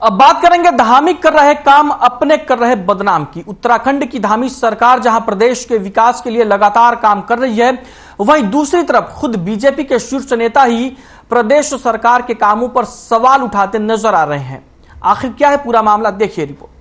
अब बात करेंगे धामी कर रहे काम अपने कर रहे बदनाम की। उत्तराखंड की धामी सरकार जहां प्रदेश के विकास के लिए लगातार काम कर रही है, वहीं दूसरी तरफ खुद बीजेपी के शीर्ष नेता ही प्रदेश सरकार के कामों पर सवाल उठाते नजर आ रहे हैं। आखिर क्या है पूरा मामला, देखिए रिपोर्ट।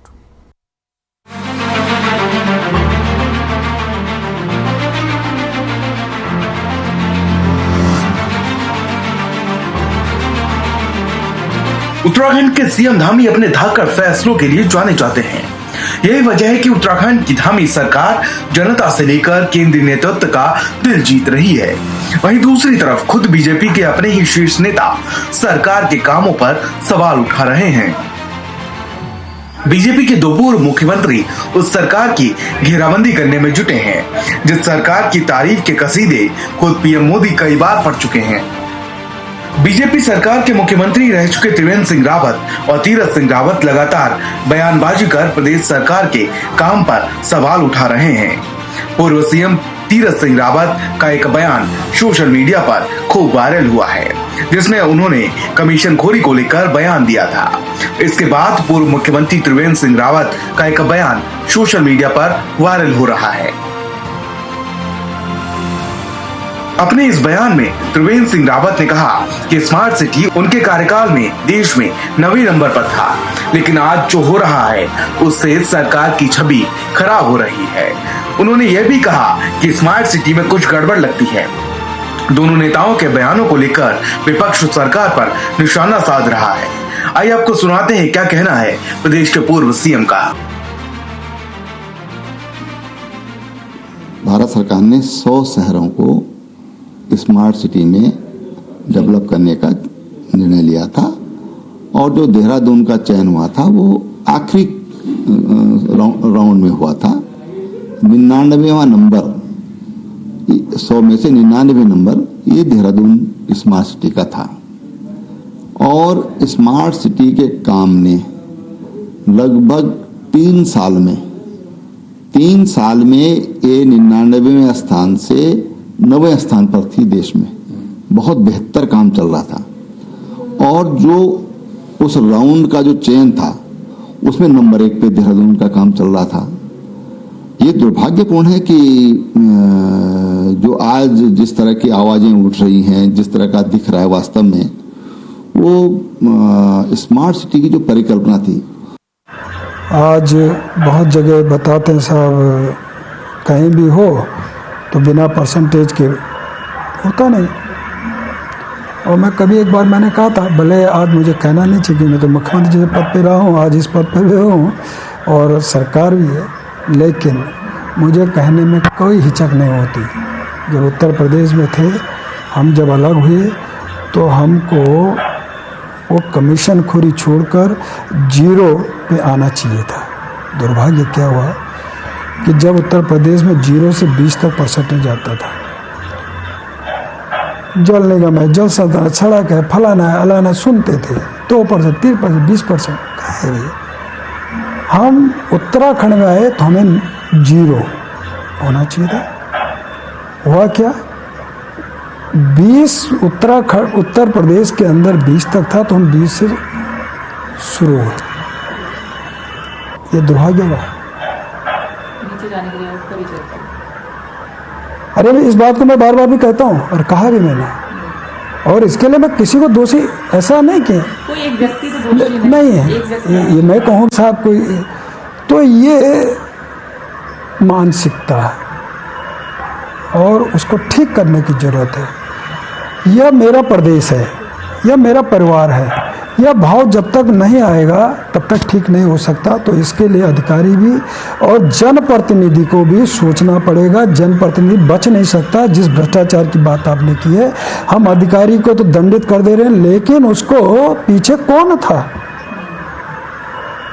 उत्तराखंड के सीएम धामी अपने धाकड़ फैसलों के लिए जाने जाते हैं। यही वजह है कि उत्तराखंड की धामी सरकार जनता से लेकर केंद्रीय नेतृत्व का दिल जीत रही है। वहीं दूसरी तरफ खुद बीजेपी के अपने ही शीर्ष नेता सरकार के कामों पर सवाल उठा रहे हैं। बीजेपी के दो पूर्व मुख्यमंत्री उस सरकार की घेराबंदी करने में जुटे हैं, जिस सरकार की तारीफ के कसीदे खुद पीएम मोदी कई बार पढ़ चुके हैं। बीजेपी सरकार के मुख्यमंत्री रह चुके त्रिवेंद्र सिंह रावत और तीरथ सिंह रावत लगातार बयानबाजी कर प्रदेश सरकार के काम पर सवाल उठा रहे हैं। पूर्व सीएम तीरथ सिंह रावत का एक बयान सोशल मीडिया पर खूब वायरल हुआ है, जिसमें उन्होंने कमीशन खोरी को लेकर बयान दिया था। इसके बाद पूर्व मुख्यमंत्री त्रिवेंद्र सिंह रावत का एक बयान सोशल मीडिया पर वायरल हो रहा है। अपने इस बयान में त्रिवेंद्र सिंह रावत ने कहा कि स्मार्ट सिटी उनके कार्यकाल में देश में 9वें नंबर पर था, लेकिन आज जो हो रहा है उससे सरकार की छवि खराब हो रही है। उन्होंने यह भी कहा कि स्मार्ट सिटी में कुछ गड़बड़ लगती है। दोनों नेताओं के बयानों को लेकर विपक्ष सरकार पर निशाना साध रहा है। आइए आपको सुनाते हैं क्या कहना है प्रदेश के पूर्व सीएम का। भारत सरकार ने 100 शहरों को स्मार्ट सिटी में डेवलप करने का निर्णय लिया था, और जो देहरादून का चयन हुआ था वो आखिरी राउंड में हुआ था। 99वां नंबर, 100 में से 99 नंबर ये देहरादून स्मार्ट सिटी का था। और स्मार्ट सिटी के काम ने लगभग 3 साल में ये 99वें स्थान से 9वें स्थान पर थी देश में। बहुत बेहतर काम चल रहा था, और जो उस राउंड का जो चयन था उसमें नंबर 1 पे देहरादून का काम चल रहा था। ये दुर्भाग्यपूर्ण है कि जो आज जिस तरह की आवाजें उठ रही हैं, जिस तरह का दिख रहा है, वास्तव में वो स्मार्ट सिटी की जो परिकल्पना थी। आज बहुत जगह बताते हैं साहब, कहीं भी हो तो बिना परसेंटेज के होता नहीं। और मैं कभी एक बार मैंने कहा था, भले आज मुझे कहना नहीं चाहिए, मैं तो मुख्यमंत्री जी पद पे रहा हूँ, आज इस पद पे भी हूँ और सरकार भी है, लेकिन मुझे कहने में कोई हिचक नहीं होती। जब उत्तर प्रदेश में थे, हम जब अलग हुए तो हमको वो कमीशन खोरी छोड़कर 0 पे आना चाहिए था। दुर्भाग्य क्या हुआ कि जब उत्तर प्रदेश में 0 से 20 तक परसेंटेज आता था, जल निगम है, जल संसाधन, सड़क है, फलाना है, अलाना, सुनते थे 2%, 3%, 20%। कहे भैया, हम उत्तराखंड में आए तो हमें 0 होना चाहिए था। हुआ क्या, 20 उत्तर प्रदेश के अंदर 20 तक था, तो हम 20 से शुरू हुए। ये दुर्भाग्य हुआ। अरे इस बात को मैं बार बार भी कहता हूँ और कहा भी मैंने, और इसके लिए मैं किसी को दोषी ऐसा नहीं कि कोई एक व्यक्ति तो दोषी नहीं है। ये मैं कहूँ साहब कोई, तो ये मानसिकता है और उसको ठीक करने की जरूरत है। यह मेरा प्रदेश है, यह मेरा परिवार है, यह भाव जब तक नहीं आएगा तब तक ठीक नहीं हो सकता। तो इसके लिए अधिकारी भी और जनप्रतिनिधि को भी सोचना पड़ेगा। जनप्रतिनिधि बच नहीं सकता। जिस भ्रष्टाचार की बात आपने की है, हम अधिकारी को तो दंडित कर दे रहे हैं, लेकिन उसको पीछे कौन था?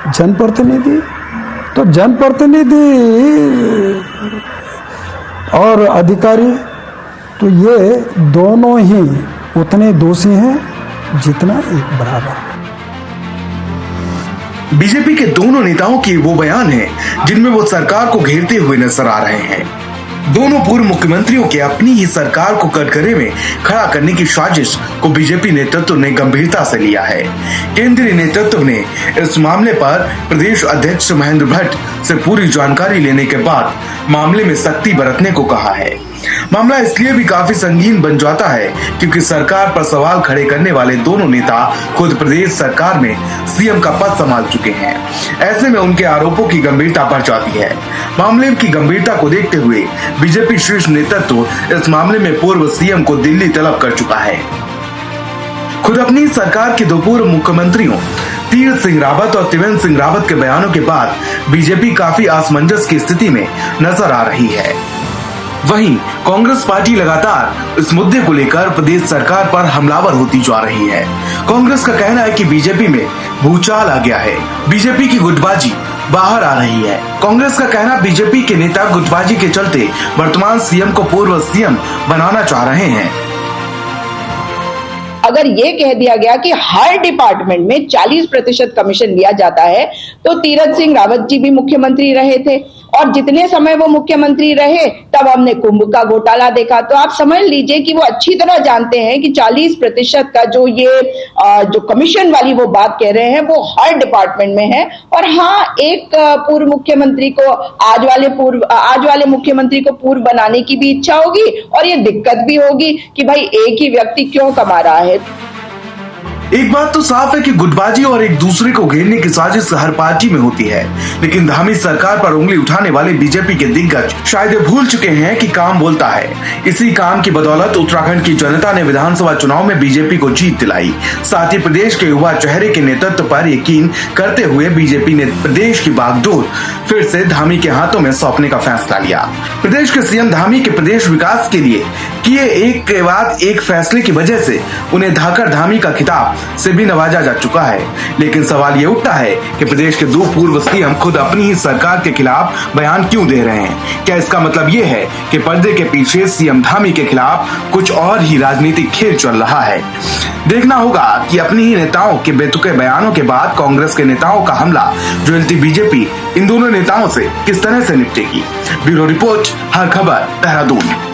जनप्रतिनिधि। तो जनप्रतिनिधि और अधिकारी, तो ये दोनों ही उतने दोषी हैं जितना एक बराबर। बीजेपी के दोनों नेताओं की वो बयान है जिनमें वो सरकार को घेरते हुए नजर आ रहे हैं। दोनों पूर्व मुख्यमंत्रियों के अपनी ही सरकार को कटघरे में खड़ा करने की साजिश को बीजेपी नेतृत्व ने गंभीरता से लिया है। केंद्रीय नेतृत्व ने इस मामले पर प्रदेश अध्यक्ष महेंद्र भट्ट से पूरी जानकारी लेने के बाद मामले में सख्ती बरतने को कहा है। मामला इसलिए भी काफी संगीन बन जाता है क्योंकि सरकार पर सवाल खड़े करने वाले दोनों नेता खुद प्रदेश सरकार में सीएम का पद संभाल चुके हैं। ऐसे में उनके आरोपों की गंभीरता बढ़ जाती है। मामले की गंभीरता को देखते हुए बीजेपी शीर्ष नेतृत्व इस मामले में पूर्व सीएम को दिल्ली तलब कर चुका है। खुद अपनी सरकार के दो पूर्व मुख्यमंत्रियों तीरथ सिंह रावत और त्रिवेंद्र सिंह रावत के बयानों के बाद बीजेपी काफी असमंजस की स्थिति में नजर आ रही है। वहीं कांग्रेस पार्टी लगातार इस मुद्दे को लेकर प्रदेश सरकार पर हमलावर होती जा रही है। कांग्रेस का कहना है कि बीजेपी में भूचाल आ गया है, बीजेपी की गुटबाजी बाहर आ रही है। कांग्रेस का कहना बीजेपी के नेता गुटबाजी के चलते वर्तमान सीएम को पूर्व सीएम बनाना चाह रहे हैं। अगर ये कह दिया गया कि हर डिपार्टमेंट में 40% कमीशन लिया जाता है, तो तीरथ सिंह रावत जी भी मुख्यमंत्री रहे थे और जितने समय वो मुख्यमंत्री रहे तब हमने कुंभ का घोटाला देखा। तो आप समझ लीजिए कि वो अच्छी तरह जानते हैं कि 40% का जो ये जो कमीशन वाली वो बात कह रहे हैं वो हर डिपार्टमेंट में है। और हाँ, एक पूर्व मुख्यमंत्री को आज वाले मुख्यमंत्री को पूर्व बनाने की भी इच्छा होगी और ये दिक्कत भी होगी कि भाई एक ही व्यक्ति क्यों कमा रहा है। एक बात तो साफ है कि गुटबाजी और एक दूसरे को घेरने की साजिश हर पार्टी में होती है, लेकिन धामी सरकार पर उंगली उठाने वाले बीजेपी के दिग्गज शायद भूल चुके हैं कि काम बोलता है। इसी काम की बदौलत उत्तराखंड की जनता ने विधानसभा चुनाव में बीजेपी को जीत दिलाई। साथ ही प्रदेश के युवा चेहरे के नेतृत्व पर यकीन करते हुए बीजेपी ने प्रदेश की बागडोर फिर से धामी के हाथों में सौंपने का फैसला लिया। प्रदेश के सीएम धामी के प्रदेश विकास के लिए किए एक के बाद एक फैसले की वजह से उन्हें धाकर धामी का खिताब से भी नवाजा जा चुका है। लेकिन सवाल ये उठता है कि प्रदेश के दो पूर्व सीएम खुद अपनी ही सरकार के खिलाफ बयान क्यों दे रहे हैं? क्या इसका मतलब ये है कि पर्दे के पीछे सीएम धामी के खिलाफ कुछ और ही राजनीतिक खेल चल रहा है? देखना होगा कि अपनी ही नेताओं के बेतुके बयानों के बाद कांग्रेस के नेताओं का हमला झेलती बीजेपी इन दोनों नेताओं से किस तरह से निपटेगी। ब्यूरो रिपोर्ट, हर खबर, देहरादून।